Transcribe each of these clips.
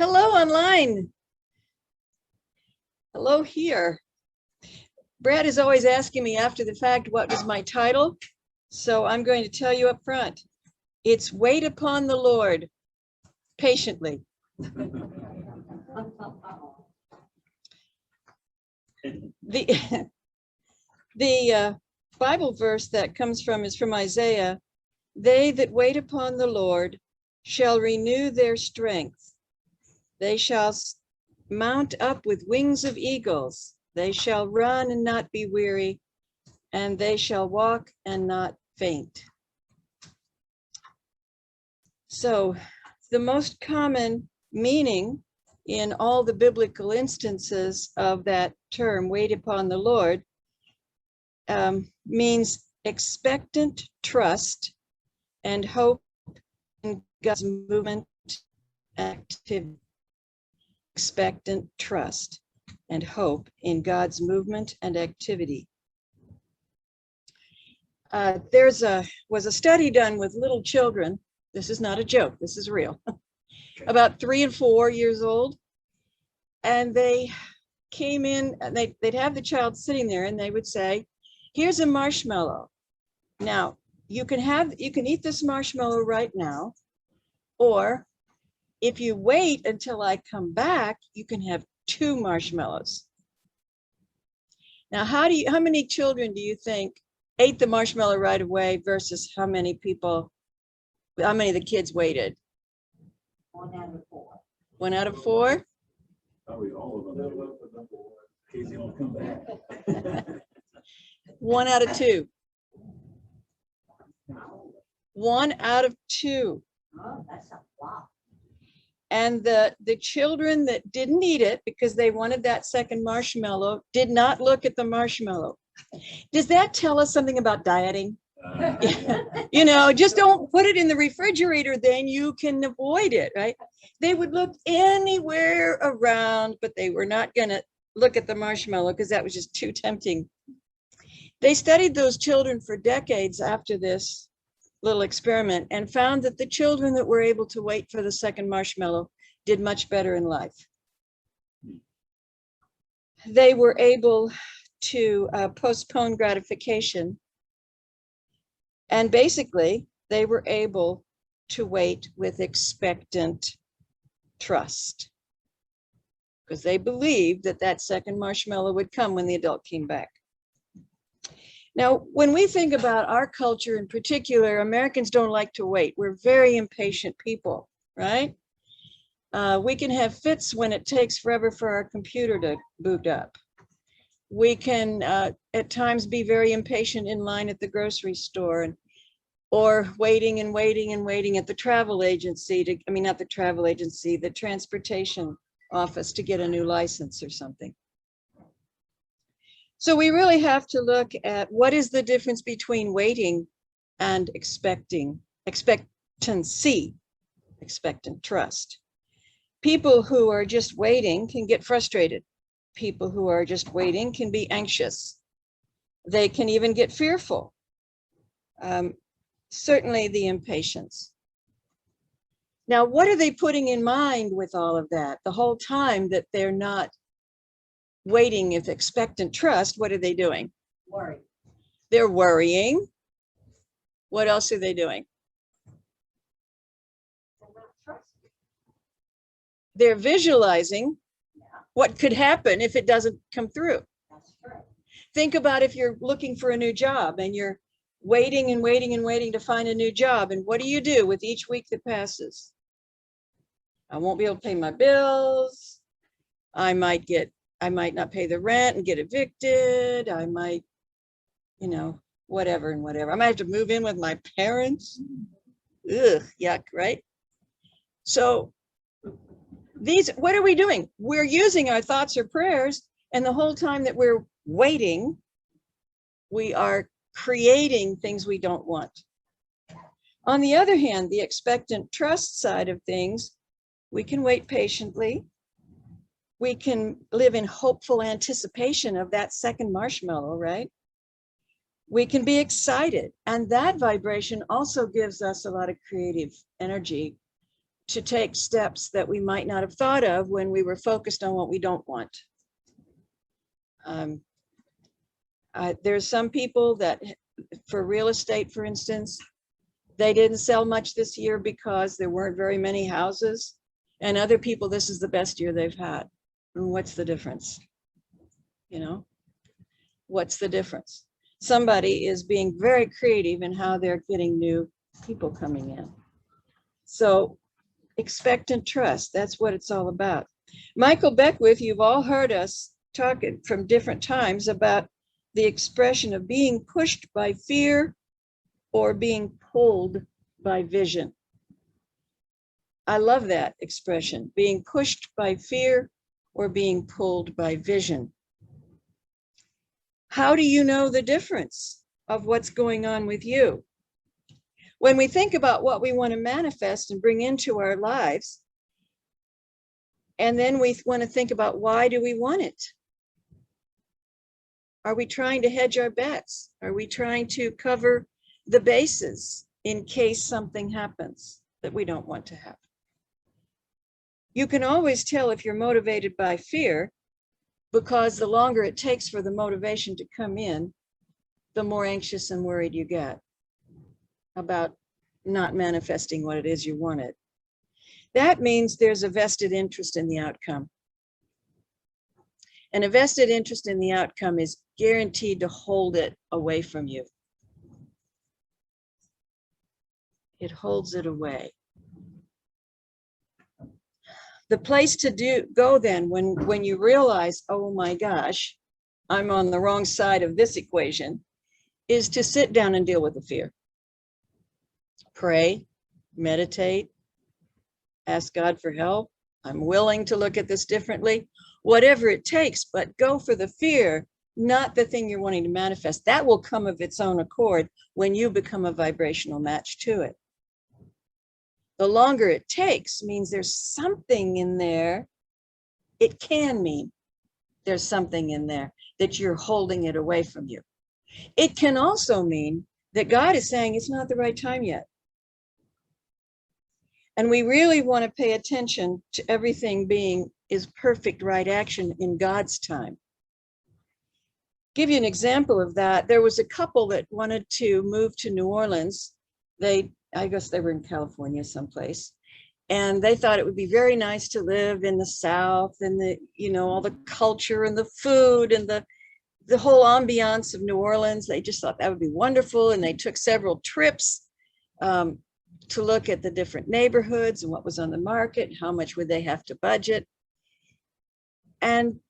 Hello online. Hello here. Brad is always asking me after the fact, what was my title? So I'm going to tell you up front. It's Wait Upon the Lord Patiently. The Bible verse that comes from is from Isaiah. They that wait upon the Lord shall renew their strength. They shall mount up with wings of eagles. They shall run and not be weary, and they shall walk and not faint. So the most common meaning in all the biblical instances of that term, wait upon the Lord, means expectant trust and hope in God's movement and activity. Expectant trust and hope in God's movement and activity. Was a study done with little children. This is not a joke, this is real. About 3 and 4 years old. And they came in and they'd have the child sitting there and they would say, here's a marshmallow. Now, you can eat this marshmallow right now, or if you wait until I come back, you can have 2 marshmallows. Now, how many children do you think ate the marshmallow right away versus how many of the kids waited? 1 out of 4. 1 out of 4? Probably all of them. In case they don't come back. 1 out of 2. 1 out of 2. Oh, that's a lot. And the children that didn't eat it because they wanted that second marshmallow did not look at the marshmallow. Does that tell us something about dieting? You know, just don't put it in the refrigerator, then you can avoid it, right? They would look anywhere around, but they were not going to look at the marshmallow because that was just too tempting. They studied those children for decades after this little experiment and found that the children that were able to wait for the second marshmallow did much better in life. They were able to postpone gratification, and basically they were able to wait with expectant trust because they believed that that second marshmallow would come when the adult came back. Now, when we think about our culture in particular, Americans don't like to wait. We're very impatient people, right? We can have fits when it takes forever for our computer to boot up. We can at times be very impatient in line at the grocery store or waiting and waiting and waiting at the travel agency the transportation office to get a new license or something. So we really have to look at what is the difference between waiting and expectancy, expectant trust. People who are just waiting can get frustrated. People who are just waiting can be anxious. They can even get fearful. Certainly the impatience. Now, what are they putting in mind with all of that? The whole time that they're not waiting with expectant trust, what are they doing? Worry. They're worrying. What else are they doing? They're visualizing what could happen if it doesn't come through. That's true. Think about if you're looking for a new job and you're waiting and waiting and waiting to find a new job. And what do you do with each week that passes? I won't be able to pay my bills. I might not pay the rent and get evicted. I might, whatever and whatever. I might have to move in with my parents. Ugh, yuck, right? So what are we doing? We're using our thoughts or prayers, and the whole time that we're waiting, we are creating things we don't want. On the other hand, the expectant trust side of things, we can wait patiently. We can live in hopeful anticipation of that second marshmallow, right? We can be excited, and that vibration also gives us a lot of creative energy. to take steps that we might not have thought of when we were focused on what we don't want. There's some people that, for real estate, for instance, they didn't sell much this year because there weren't very many houses. And other people, this is the best year they've had. And what's the difference? You know, what's the difference? Somebody is being very creative in how they're getting new people coming in. So expect and trust, that's what it's all about. Michael Beckwith, you've all heard us talking from different times about the expression of being pushed by fear or being pulled by vision. I love that expression, being pushed by fear or being pulled by vision. How do you know the difference of what's going on with you? When we think about what we want to manifest and bring into our lives, and then we want to think about why do we want it? Are we trying to hedge our bets? Are we trying to cover the bases in case something happens that we don't want to happen? You can always tell if you're motivated by fear, because the longer it takes for the motivation to come in, the more anxious and worried you get about not manifesting what it is you wanted. That means there's a vested interest in the outcome. And a vested interest in the outcome is guaranteed to hold it away from you. It holds it away. The place to go then when you realize, oh my gosh, I'm on the wrong side of this equation, is to sit down and deal with the fear. Pray, meditate, ask God for help. I'm willing to look at this differently, whatever it takes, but go for the fear, not the thing you're wanting to manifest. That will come of its own accord when you become a vibrational match to it. The longer it takes means there's something in there. It can mean there's something in there that you're holding it away from you. It can also mean that God is saying it's not the right time yet. And we really want to pay attention to everything being is perfect right action in God's time. Give you an example of that. There was a couple that wanted to move to New Orleans. I guess they were in California someplace. And they thought it would be very nice to live in the South and all the culture and the food and the whole ambiance of New Orleans. They just thought that would be wonderful. And they took several trips to look at the different neighborhoods and what was on the market, how much would they have to budget. And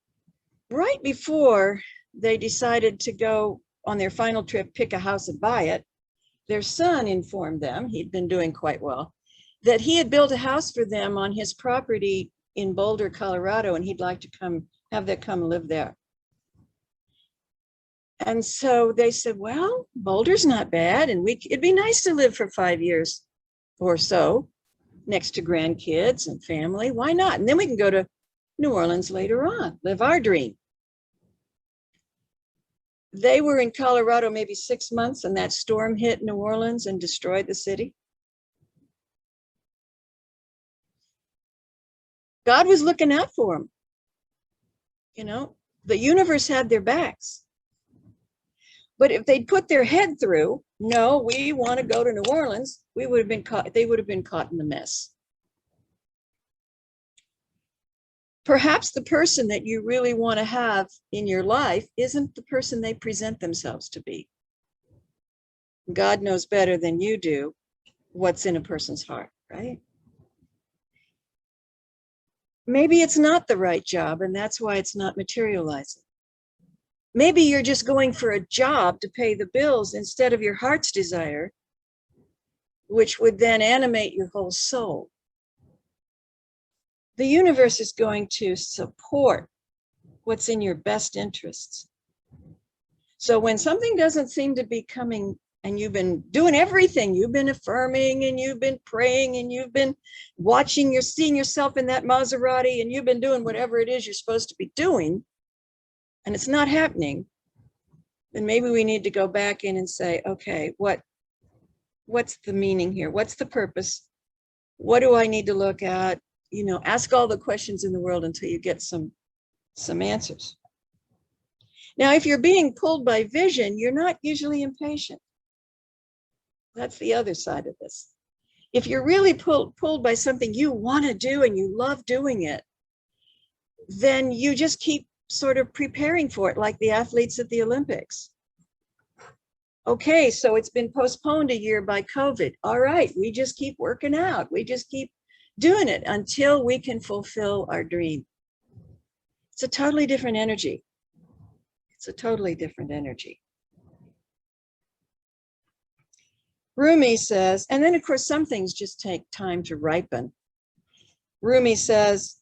right before they decided to go on their final trip, pick a house and buy it, their son informed them, he'd been doing quite well, that he had built a house for them on his property in Boulder, Colorado, and he'd like to have them come live there. And so they said, well, Boulder's not bad, and it'd be nice to live for 5 years or so next to grandkids and family. Why not? And then we can go to New Orleans later on, live our dream. They were in Colorado maybe 6 months, and that storm hit New Orleans and destroyed the city. God was looking out for them. The universe had their backs. But if they'd put their head through, no, we want to go to New Orleans, they would have been caught in the mess. Perhaps the person that you really want to have in your life isn't the person they present themselves to be. God knows better than you do what's in a person's heart, right? Maybe it's not the right job, and that's why it's not materializing. Maybe you're just going for a job to pay the bills instead of your heart's desire, which would then animate your whole soul. The universe is going to support what's in your best interests. So when something doesn't seem to be coming, and you've been doing everything, you've been affirming and you've been praying and you've been seeing yourself in that Maserati and you've been doing whatever it is you're supposed to be doing, and it's not happening, then maybe we need to go back in and say, okay, what's the meaning here? What's the purpose? What do I need to look at? You know, ask all the questions in the world until you get some answers. Now, if you're being pulled by vision, you're not usually impatient. That's the other side of this. If you're really pulled by something you want to do and you love doing it, then you just keep sort of preparing for it, like the athletes at the Olympics. Okay, so it's been postponed a year by COVID. All right, we just keep working out. We just keep doing it until we can fulfill our dream. It's a totally different energy. It's a totally different energy. Rumi says, and then of course, some things just take time to ripen. Rumi says,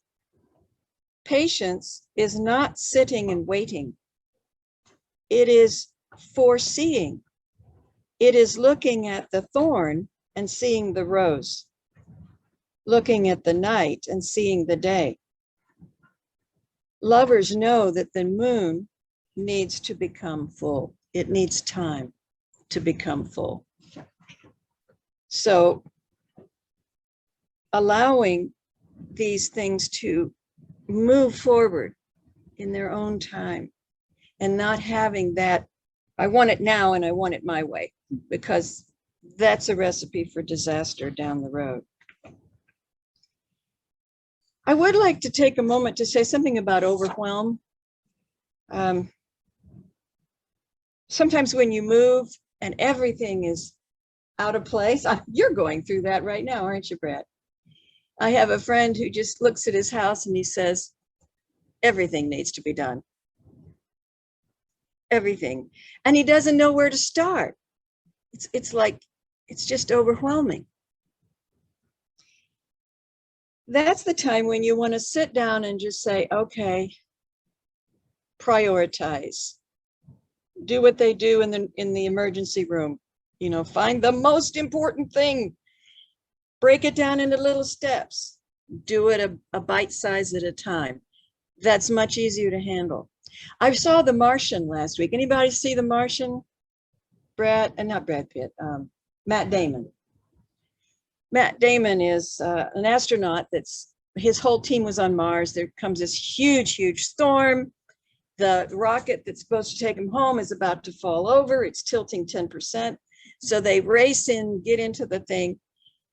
patience is not sitting and waiting. It is foreseeing. It is looking at the thorn and seeing the rose, looking at the night and seeing the day. Lovers know that the moon needs to become full. It needs time to become full. So allowing these things to move forward in their own time and not having that, I want it now and I want it my way, because that's a recipe for disaster down the road. I would like to take a moment to say something about overwhelm. Sometimes when you move and everything is out of place, you're going through that right now, aren't you, Brad? I have a friend who just looks at his house and he says, everything needs to be done. Everything. And he doesn't know where to start. It's like, it's just overwhelming. That's the time when you want to sit down and just say, okay, prioritize. Do what they do in the emergency room. You know, find the most important thing. Break it down into little steps. Do it a bite size at a time. That's much easier to handle. I saw The Martian last week. Anybody see The Martian? Not Brad Pitt, Matt Damon. Matt Damon is an astronaut his whole team was on Mars. There comes this huge, huge storm. The rocket that's supposed to take him home is about to fall over. It's tilting 10%. So they race in, get into the thing.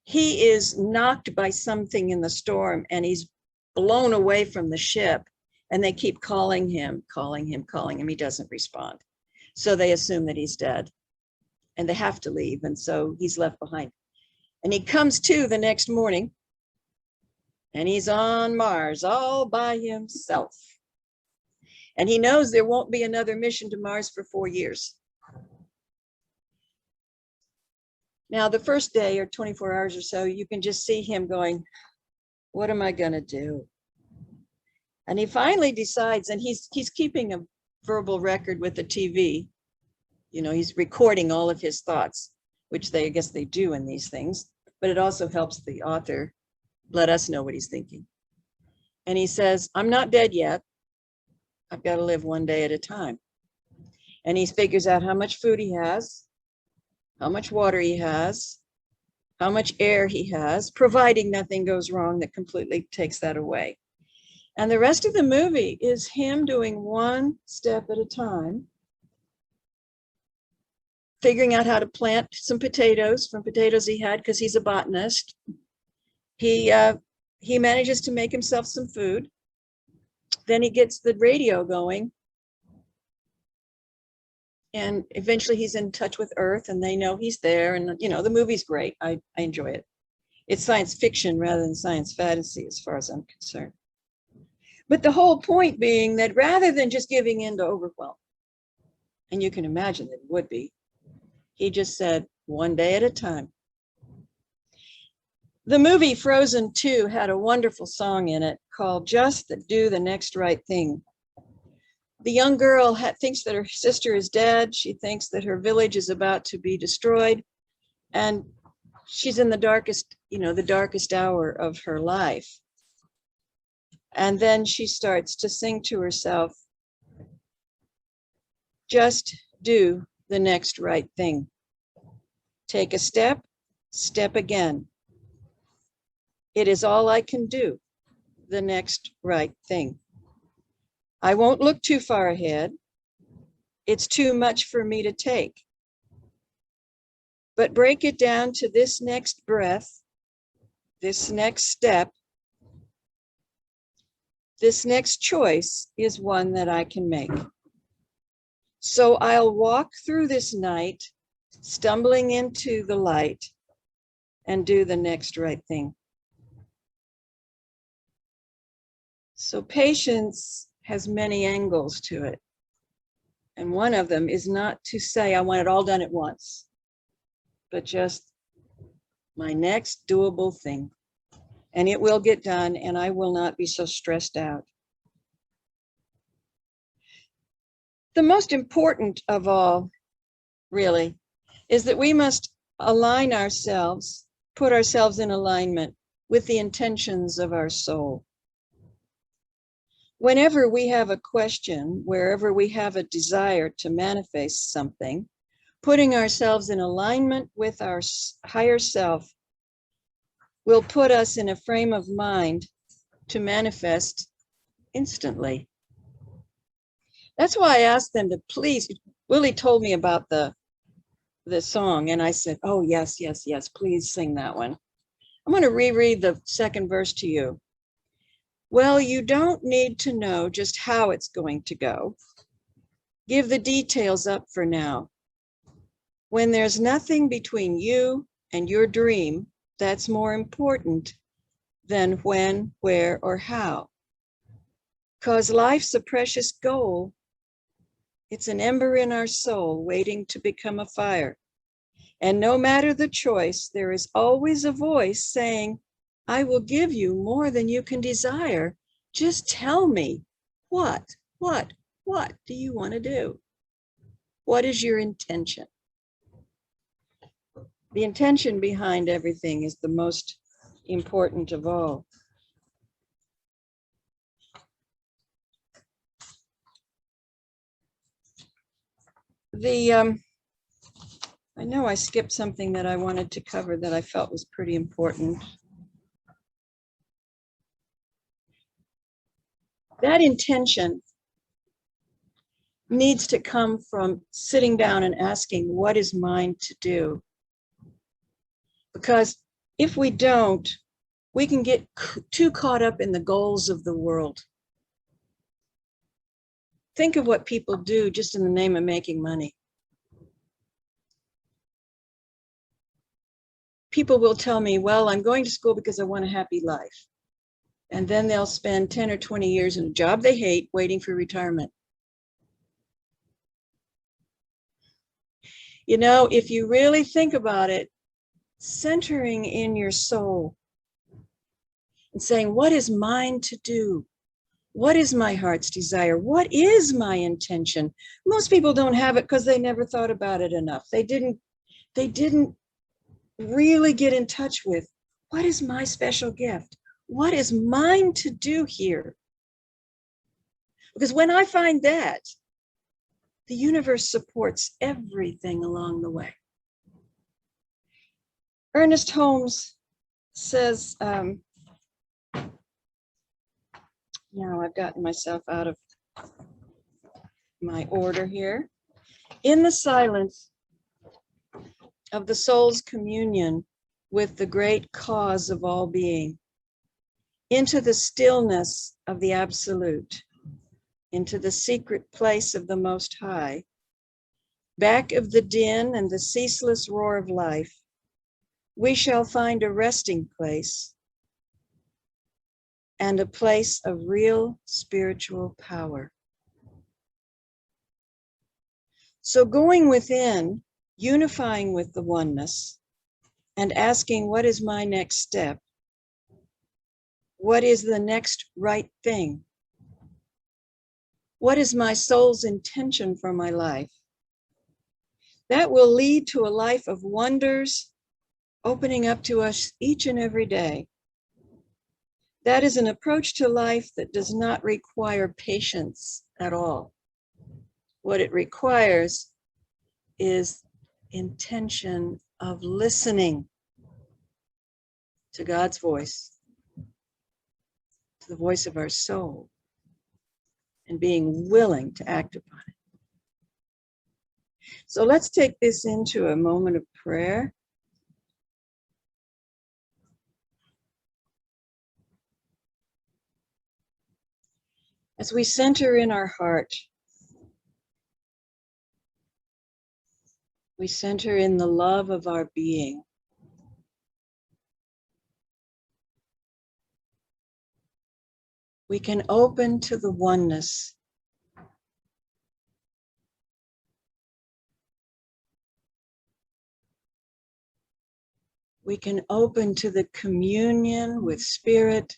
He is knocked by something in the storm and he's blown away from the ship. And they keep calling him. He doesn't respond. So they assume that he's dead and they have to leave. And so he's left behind. And he comes to the next morning and he's on Mars all by himself. And he knows there won't be another mission to Mars for 4 years. Now, the first day or 24 hours or so, you can just see him going, what am I going to do? And he finally decides, and he's keeping a verbal record with the TV. You know, he's recording all of his thoughts, which I guess they do in these things, but it also helps the author let us know what he's thinking. And he says, I'm not dead yet. I've got to live one day at a time. And he figures out how much food he has, how much water he has, how much air he has, providing nothing goes wrong that completely takes that away. And the rest of the movie is him doing one step at a time, figuring out how to plant some potatoes from potatoes he had because he's a botanist. He manages to make himself some food. Then he gets the radio going. And eventually he's in touch with Earth and they know he's there. And, you know, the movie's great. I enjoy it. It's science fiction rather than science fantasy as far as I'm concerned. But the whole point being that rather than just giving in to overwhelm, and you can imagine that it would be, he just said, one day at a time. The movie Frozen 2 had a wonderful song in it called Just Do the Next Right Thing. The young girl thinks that her sister is dead. She thinks that her village is about to be destroyed. And she's in the darkest hour of her life. And then she starts to sing to herself, just do the next right thing. Take a step, step again. It is all I can do, the next right thing. I won't look too far ahead. It's too much for me to take. But break it down to this next breath, this next step, this next choice is one that I can make. So I'll walk through this night, stumbling into the light, and do the next right thing. So patience has many angles to it. And one of them is not to say, I want it all done at once, but just my next doable thing. And it will get done, and I will not be so stressed out. The most important of all, really, is that we must align ourselves, put ourselves in alignment with the intentions of our soul. Whenever we have a question, wherever we have a desire to manifest something, putting ourselves in alignment with our higher self will put us in a frame of mind to manifest instantly. That's why I asked them to please. Willie told me about the song, and I said, oh, yes, yes, yes, please sing that one. I'm going to reread the second verse to you. Well, you don't need to know just how it's going to go. Give the details up for now. When there's nothing between you and your dream, that's more important than when, where, or how. 'Cause life's a precious goal. It's an ember in our soul waiting to become a fire. And no matter the choice, there is always a voice saying, I will give you more than you can desire. Just tell me, what do you want to do? What is your intention? The intention behind everything is the most important of all. I know I skipped something that I wanted to cover that I felt was pretty important. That intention needs to come from sitting down and asking, what is mine to do? Because if we don't, we can get too caught up in the goals of the world. Think of what people do just in the name of making money. People will tell me, well, I'm going to school because I want a happy life. And then they'll spend 10 or 20 years in a job they hate, waiting for retirement. You know, if you really think about it, centering in your soul and saying, what is mine to do? What is my heart's desire? What is my intention? Most people don't have it because they never thought about it enough. They didn't really get in touch with, what is my special gift? What is mine to do here? Because when I find that, the universe supports everything along the way. Ernest Holmes says, now I've gotten myself out of my order here. In the silence of the soul's communion with the great cause of all being, into the stillness of the absolute, into the secret place of the Most High, back of the din and the ceaseless roar of life, we shall find a resting place and a place of real spiritual power. So going within, unifying with the oneness, and asking, what is my next step? What is the next right thing? What is my soul's intention for my life? That will lead to a life of wonders opening up to us each and every day. That is an approach to life that does not require patience at all. What it requires is intention of listening to God's voice to the voice of our soul and being willing to act upon it. So let's take this into a moment of prayer. As we center in our heart, we center in the love of our being. We can open to the oneness. We can open to the communion with spirit,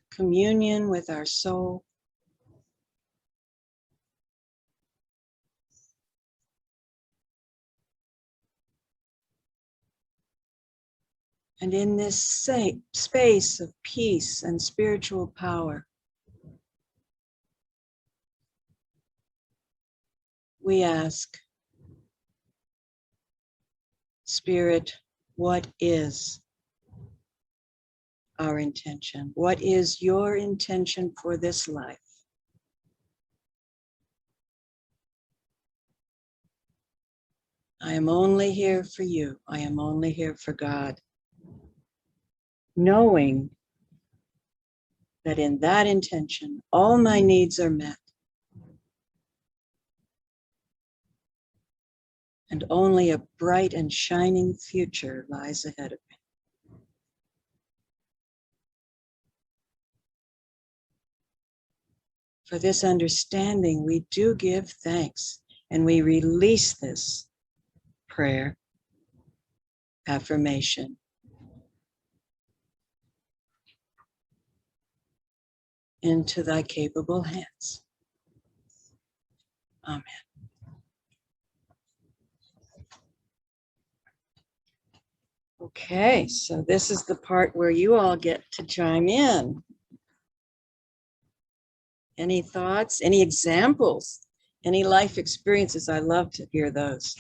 communion with our soul. And in this space of peace and spiritual power, we ask, Spirit, what is our intention? What is your intention for this life? I am only here for you. I am only here for God. Knowing that in that intention, all my needs are met. And only a bright and shining future lies ahead of me. For this understanding, we do give thanks, and we release this prayer, affirmation, into thy capable hands. Amen. Okay, so this is the part where you all get to chime in. Any thoughts, any examples, any life experiences? I love to hear those.